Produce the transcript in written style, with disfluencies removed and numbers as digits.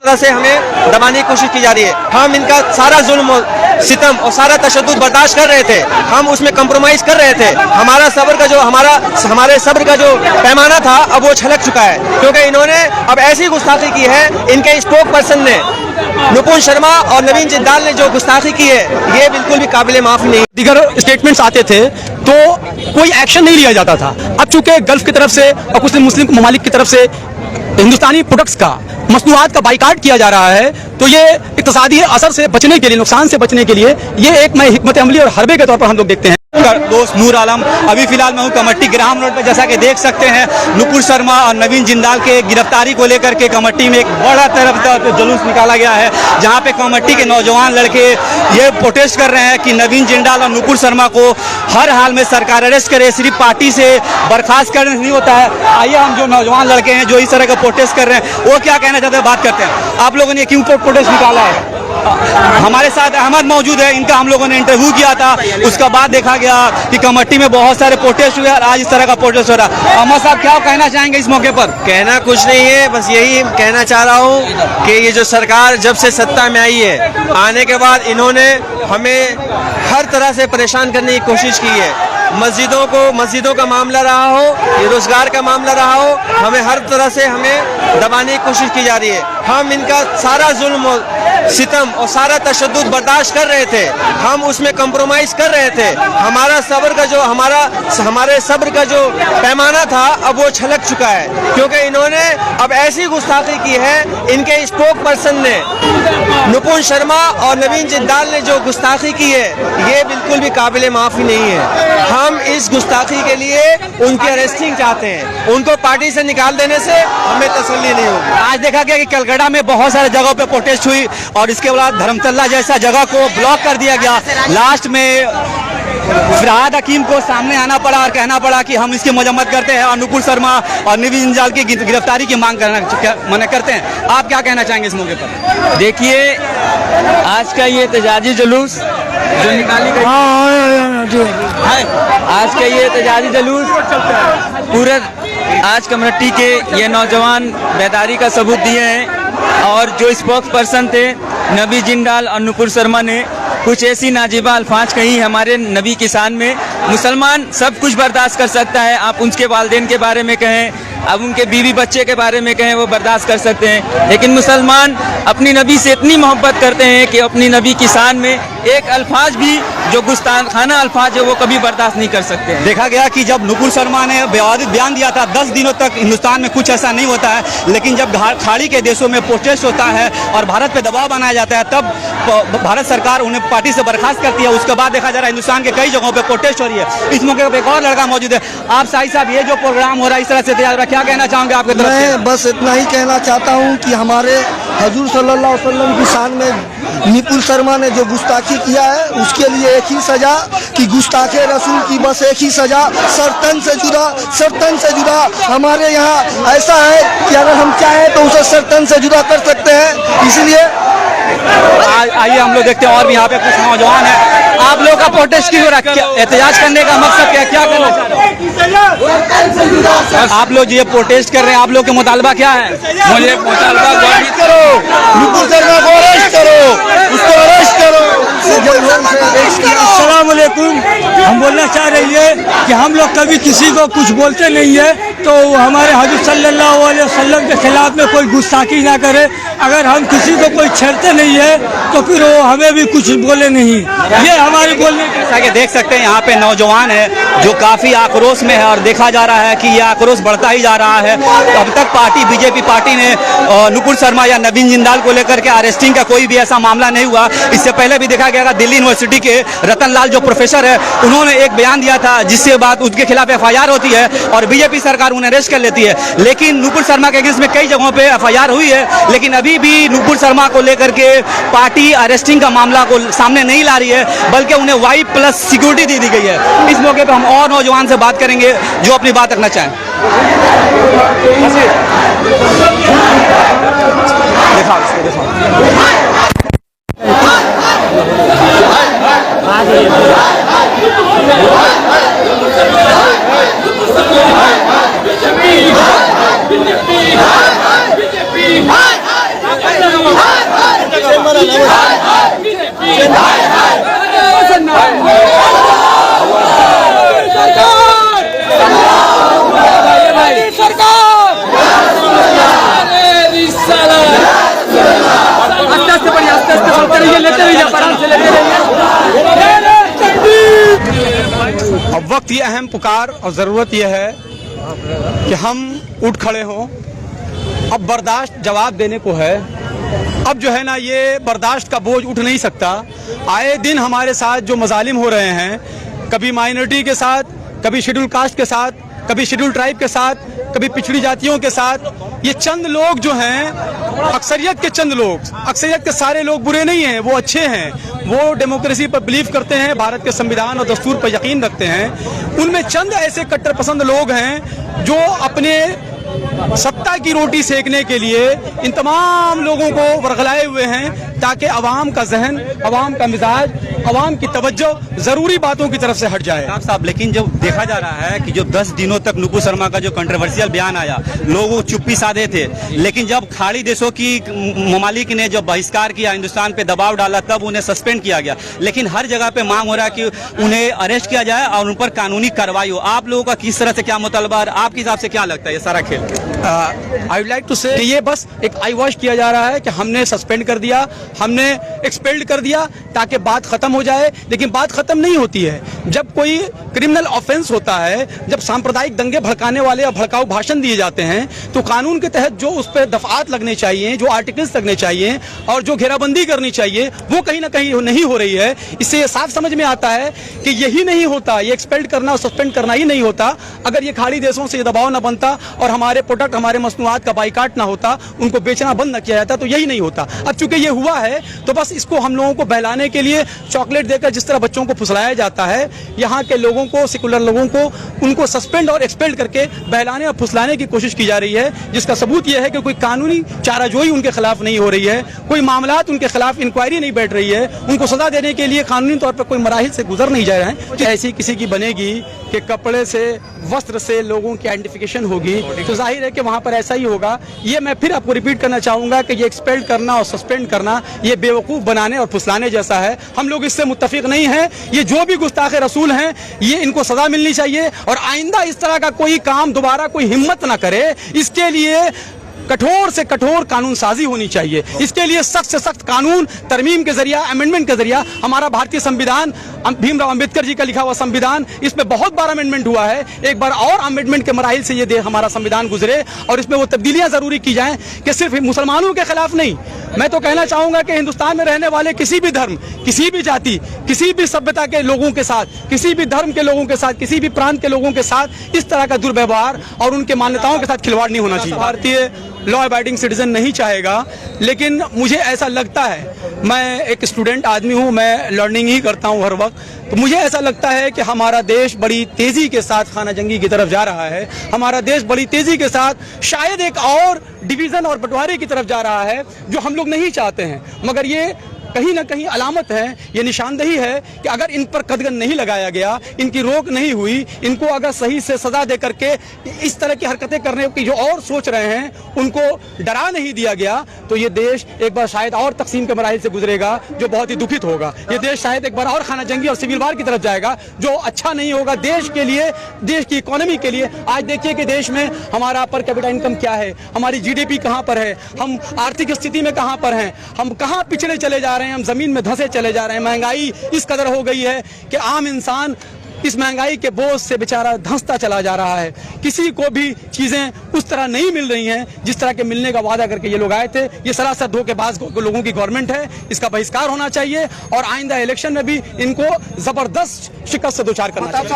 तरह से हमें दबाने की कोशिश की जा रही है। हम इनका सारा जुल्म सितम और सारा तशद्दुद बर्दाश्त कर रहे थे, हम उसमें कंप्रोमाइज कर रहे थे। हमारे सब्र का जो पैमाना था अब वो छलक चुका है, क्योंकि इन्होंने अब ऐसी गुस्ताखी की है। इनके स्पोक पर्सन ने नुपुर शर्मा और नवीन जिंदाल ने जो गुस्ताखी की है, ये बिल्कुल भी काबिल माफी नहीं। दीगर स्टेटमेंट्स आते थे तो कोई एक्शन नहीं लिया जाता था। अब चूंकि गल्फ की तरफ से और कुछ मुस्लिम ममालिक की तरफ से हिंदुस्तानी प्रोडक्ट्स का, मसनूआत का बाइकाट किया जा रहा है, तो ये इक्तिसादी असर से बचने के लिए, नुकसान से बचने के लिए ये एक नई हिकमत अमली और हरबे के तौर पर हम लोग देखते हैं। दोस्त नूर आलम, अभी फिलहाल मैं हूँ कमट्टी ग्राम रोड पर। जैसा कि देख सकते हैं, नुपुर शर्मा और नवीन जिंदाल के गिरफ्तारी को लेकर के कमट्टी में एक बड़ा तरफ जुलूस निकाला गया है, जहाँ पे कमट्टी के नौजवान लड़के ये प्रोटेस्ट कर रहे हैं कि नवीन जिंदाल और नुपुर शर्मा को हर हाल में सरकार अरेस्ट करे, सिर्फ पार्टी से बर्खास्त करने नहीं होता है। आइए हम जो नौजवान लड़के हैं जो इस तरह का प्रोटेस्ट कर रहे हैं वो क्या कहना चाहते हैं, बात करते हैं। आप लोगों ने क्यों प्रोटेस्ट निकाला है? हमारे साथ अहमद मौजूद है, इनका हम लोगों ने इंटरव्यू किया था, उसका बाद देखा गया कि कमट्टी में बहुत सारे प्रोटेस्ट हुए और आज इस तरह का प्रोटेस्ट हो रहा है। अहमद साहब क्या कहना चाहेंगे इस मौके पर? कहना कुछ नहीं है, बस यही कहना चाह रहा हूँ कि ये जो सरकार जब से सत्ता में आई है, आने के बाद इन्होंने हमें हर तरह से परेशान करने की कोशिश की है। मस्जिदों का मामला रहा हो, ये रोजगार का मामला रहा हो, हमें हर तरह से हमें दबाने की कोशिश की जा रही है। हम इनका सारा जुल्म सितम और सारा तशद्दुद बर्दाश्त कर रहे थे, हम उसमें कंप्रोमाइज कर रहे थे। हमारे सब्र का जो पैमाना था अब वो छलक चुका है, क्योंकि इन्होंने अब ऐसी गुस्ताखी की है। इनके स्पोक पर्सन ने नुपुर शर्मा और नवीन जिंदाल ने जो गुस्ताखी की है, ये बिल्कुल भी काबिल माफी नहीं है। हम इस गुस्ताखी के लिए उनकी अरेस्टिंग चाहते हैं। उनको पार्टी से निकाल देने से हमें तसल्ली नहीं होगी। आज देखा गया कि कलकत्ता में बहुत सारे जगहों पे प्रोटेस्ट हुई और इसके बाद धर्मतल्ला जैसा जगह को ब्लॉक कर दिया गया। लास्ट में फरहाद हकीम को सामने आना पड़ा और कहना पड़ा कि हम इसकी मजम्मत करते हैं और नुपुर शर्मा और नवीन जिंदाल की गिरफ्तारी की मांग मना करते हैं। आप क्या कहना चाहेंगे इस मौके पर? देखिए, आज का ये एहतजाजी जुलूस जो निकाली गई, आज का ये एहतजाजी जुलूस पूरे आज कम्युनिटी के ये नौजवान बेदारी का सबूत दिए हैं। और जो स्पोक्स पर्सन थे नबी जिंदाल और नुपुर शर्मा ने कुछ ऐसी नाजिबा अल्फाज कही हमारे नबी की शान में। मुसलमान सब कुछ बर्दाश्त कर सकता है, आप उनके वालिदैन के बारे में कहें, अब उनके बीवी बच्चे के बारे में कहें, वो बर्दाश्त कर सकते हैं। लेकिन मुसलमान अपनी नबी से इतनी मोहब्बत करते हैं कि अपनी नबी की शान में एक अल्फाज भी जो गुस्ताखाना अल्फाज है वो कभी बर्दाश्त नहीं कर सकते हैं। देखा गया कि जब नुपुर शर्मा ने बयान दिया था 10 दिनों तक हिंदुस्तान में कुछ ऐसा नहीं होता है, लेकिन जब खाड़ी के देशों में प्रोटेस्ट होता है और भारत पे दबाव बनाया जाता है, तब भारत सरकार उन्हें पार्टी से बर्खास्त करती है। उसके बाद देखा जा रहा है हिंदुस्तान के कई जगहों पे प्रोटेस्ट हो रही है। इस मौके पर एक और लड़का मौजूद है। आप साहिब साहब, ये जो प्रोग्राम हो रहा है इस तरह से तैयार हो रहा है, क्या कहना चाहोगे आपके तरफ से? मैं बस इतना ही कहना चाहता हूँ कि हमारे हजूर सल्लल्लाहु अलैहि वसल्लम की शान में नुपुर शर्मा ने जो गुस्ताखी किया है, उसके लिए एक ही सजा कि गुस्ताखे रसूल की बस एक ही सजा, सरतन से जुदा। हमारे यहाँ ऐसा है कि अगर हम चाहें तो उसे सरतन से जुदा कर सकते हैं। इसलिए आइए हम लोग देखते हैं और भी यहाँ पे कुछ नौजवान हैं। आप लोग का प्रोटेस्ट क्यों हो रहा है? एहतजाज करने का मकसद क्या करना चाहते हैं आप लोग? ये प्रोटेस्ट कर रहे हैं, आप लोग के मुतालबा क्या है? मुझे मुतालबा करो, नुपुर शर्मा को अरेस्ट करो, उसको अरेस्ट करो। अस्सलाम वालेकुम। हम बोलना चाह रही है कि हम लोग कभी किसी को कुछ बोलते नहीं है, तो हमारे हजूर सल्लल्लाहु अलैहि वसल्लम के खिलाफ में कोई गुस्ताखी ना करे। अगर हम किसी को कोई छेड़ते नहीं है तो फिर वो हमें भी कुछ बोले नहीं। ये हमारे बोलने जैसा कि देख सकते हैं यहाँ पे नौजवान है जो काफी आक्रोश में है और देखा जा रहा है कि ये आक्रोश बढ़ता ही जा रहा है। अब तक बीजेपी पार्टी ने नुपुर शर्मा या नवीन जिंदाल को लेकर के अरेस्टिंग का कोई भी ऐसा मामला नहीं हुआ। इससे पहले भी देखा गया दिल्ली यूनिवर्सिटी के रतन लाल जो प्रोफेसर है, उन्होंने एक बयान दिया था जिसके बाद उसके खिलाफ FIR होती है और बीजेपी सरकार उन्हें अरेस्ट कर लेती है। लेकिन नुपुर शर्मा के अगेंस्ट में कई जगहों पे FIR हुई है, लेकिन अभी भी नुपुर शर्मा को लेकर के पार्टी अरेस्टिंग का मामला को सामने नहीं ला रही है, बल्कि उन्हें Y+ सिक्योरिटी दी गई है। इस मौके पर हम और नौजवान से बात करेंगे जो अपनी बात रखना चाहें। अब वक्त ये अहम पुकार और ज़रूरत यह है कि हम उठ खड़े हों। अब बर्दाश्त जवाब देने को है। अब जो है ना, ये बर्दाश्त का बोझ उठ नहीं सकता। आए दिन हमारे साथ जो मजालिम हो रहे हैं, कभी माइनॉरिटी के साथ, कभी शेड्यूल कास्ट के साथ, कभी शेड्यूल ट्राइब के साथ, कभी पिछड़ी जातियों के साथ, ये चंद लोग जो हैं, अक्सरियत के चंद लोग, अक्सरियत के सारे लोग बुरे नहीं हैं, वो अच्छे हैं, वो डेमोक्रेसी पर बिलीव करते हैं, भारत के संविधान और दस्तूर पर यकीन रखते हैं। उनमें चंद ऐसे कट्टरपसंद लोग हैं जो अपने सत्ता की रोटी सेकने के लिए इन तमाम लोगों को वरगलाए हुए हैं, ताकि अवाम का जहन, अवाम का मिजाज, अवाम की तवज्जो जरूरी बातों की तरफ से हट जाए। साहब, लेकिन जब देखा जा रहा है कि जो 10 दिनों तक नुपुर शर्मा का जो कंट्रोवर्शियल बयान आया, लोग चुप्पी साधे थे, लेकिन जब खाड़ी देशों की ममालिक ने जब बहिष्कार किया, हिंदुस्तान पे दबाव डाला, तब उन्हें सस्पेंड किया गया। लेकिन हर जगह पे मांग हो रहा है कि उन्हें अरेस्ट किया जाए और उन पर कानूनी कार्रवाई हो। आप लोगों का किस तरह से क्या मुतालबा है? आपके हिसाब से क्या लगता है ये सारा खेल? आई वुड लाइक टू से ये बस एक आई वॉश किया जा रहा है कि हमने सस्पेंड कर दिया, हमने एक्सपेल्ड कर दिया ताकि बात खत्म हो जाए, लेकिन बात खत्म नहीं होती है। जब कोई क्रिमिनल ऑफेंस होता है, जब सांप्रदायिक दंगे भड़काने वाले या भड़काऊ भाषण दिए जाते हैं, तो कानून के तहत जो उस पर दफात लगने चाहिए, जो आर्टिकल्स लगने चाहिए और जो घेराबंदी करनी चाहिए, वो कहीं ना कहीं नहीं हो रही है। इससे ये साफ समझ में आता है कि यही नहीं होता, ये एक्सपेल्ड करना और सस्पेंड करना ही नहीं होता अगर ये खाड़ी देशों से दबाव न बनता और हमारे प्रोडक्ट, हमारे मसनूआत का बाइकाट ना होता, उनको बेचना बंद न किया जाता, तो यही नहीं होता। अब चूंकि ये हुआ है तो बस इसको हम लोगों को बहलाने के लिए चॉकलेट देकर जिस तरह बच्चों को फुसलाया जाता है, यहाँ के लोगों को, सेकुलर लोगों को, उनको सस्पेंड और एक्सपेल्ड करके बहलाने और फुसलाने की कोशिश की जा रही है, जिसका सबूत यह है कि कोई कानूनी चाराजोई उनके खिलाफ नहीं हो रही है, कोई मामलात उनके खिलाफ इंक्वायरी नहीं बैठ रही है, उनको सजा देने के लिए कानूनी तौर पर कोई मराहिल से गुजर नहीं जा रहे हैं। ऐसी किसी की बनेगी कि कपड़े से, वस्त्र से लोगों की आइडेंटिफिकेशन होगी, तो जाहिर है कि वहाँ पर ऐसा ही होगा। ये मैं फिर आपको रिपीट करना चाहूँगा कि ये एक्सपेल्ड करना और सस्पेंड करना ये बेवकूफ़ बनाने और फुसलाने जैसा है। हम लोग इससे मुत्तफिक नहीं हैं। ये जो भी गुस्ताखे रसूल हैं, ये इनको सज़ा मिलनी चाहिए और आइंदा इस तरह का कोई काम दोबारा कोई हिम्मत ना करे। इसके लिए कठोर से कठोर कानून साजी होनी चाहिए। इसके लिए सख्त से सख्त कानून तरमीम के जरिया, अमेंडमेंट के जरिया, हमारा भारतीय संविधान, भीमराव अंबेडकर जी का लिखा हुआ संविधान, इसमें बहुत बार अमेंडमेंट हुआ है। एक बार और अमेंडमेंट के मराहिल से ये हमारा संविधान गुजरे और इसमें वो तब्दीलियां जरूरी की जाएं कि सिर्फ मुसलमानों के खिलाफ नहीं। मैं तो कहना चाहूंगा कि हिंदुस्तान में रहने वाले किसी भी धर्म, किसी भी जाति, किसी भी सभ्यता के लोगों के साथ, किसी भी धर्म के लोगों के साथ, किसी भी प्रांत के लोगों के साथ इस तरह का दुर्व्यवहार और उनके मान्यताओं के साथ खिलवाड़ नहीं होना चाहिए। भारतीय लॉ अबाइडिंग सिटीजन नहीं चाहेगा, लेकिन मुझे ऐसा लगता है, मैं एक स्टूडेंट आदमी हूँ, मैं लर्निंग ही करता हूँ हर वक्त, तो मुझे ऐसा लगता है कि हमारा देश बड़ी तेज़ी के साथ खाना जंगी की तरफ जा रहा है। हमारा देश बड़ी तेज़ी के साथ शायद एक और डिवीज़न और बंटवारे की तरफ जा रहा है जो हम लोग नहीं चाहते हैं, मगर ये कहीं ना कहीं अलामत है, ये निशानदेही है कि अगर इन पर कदगन नहीं लगाया गया, इनकी रोक नहीं हुई, इनको अगर सही से सजा दे करके इस तरह की हरकतें करने की जो और सोच रहे हैं उनको डरा नहीं दिया गया, तो ये देश एक बार शायद और तकसीम के मराहिल से गुजरेगा जो बहुत ही दुखित होगा। ये देश शायद एक बार और खाना जंगी और सिविल वार की तरफ जाएगा जो अच्छा नहीं होगा देश के लिए, देश की इकोनॉमी के लिए। आज देखिए कि देश में हमारा पर कैपिटा इनकम क्या है, हमारी जीडीपी कहाँ पर है, हम आर्थिक स्थिति में कहाँ पर हैं, हम कहाँ पिछड़े चले जा रहे हैं, हम जमीन में धंसे चले जा रहे हैं। महंगाई इस कदर हो गई है कि आम इंसान इस महंगाई के बोझ से बेचारा धंसता चला जा रहा है। किसी को भी चीजें उस तरह नहीं मिल रही हैं जिस तरह के मिलने का वादा करके ये लोग आए थे। ये सरासर धोखेबाज लोगों की गवर्नमेंट है, इसका बहिष्कार होना चाहिए और आइंदा इलेक्शन में भी इनको जबरदस्त शिकस्त से दो चार करना चाहिए।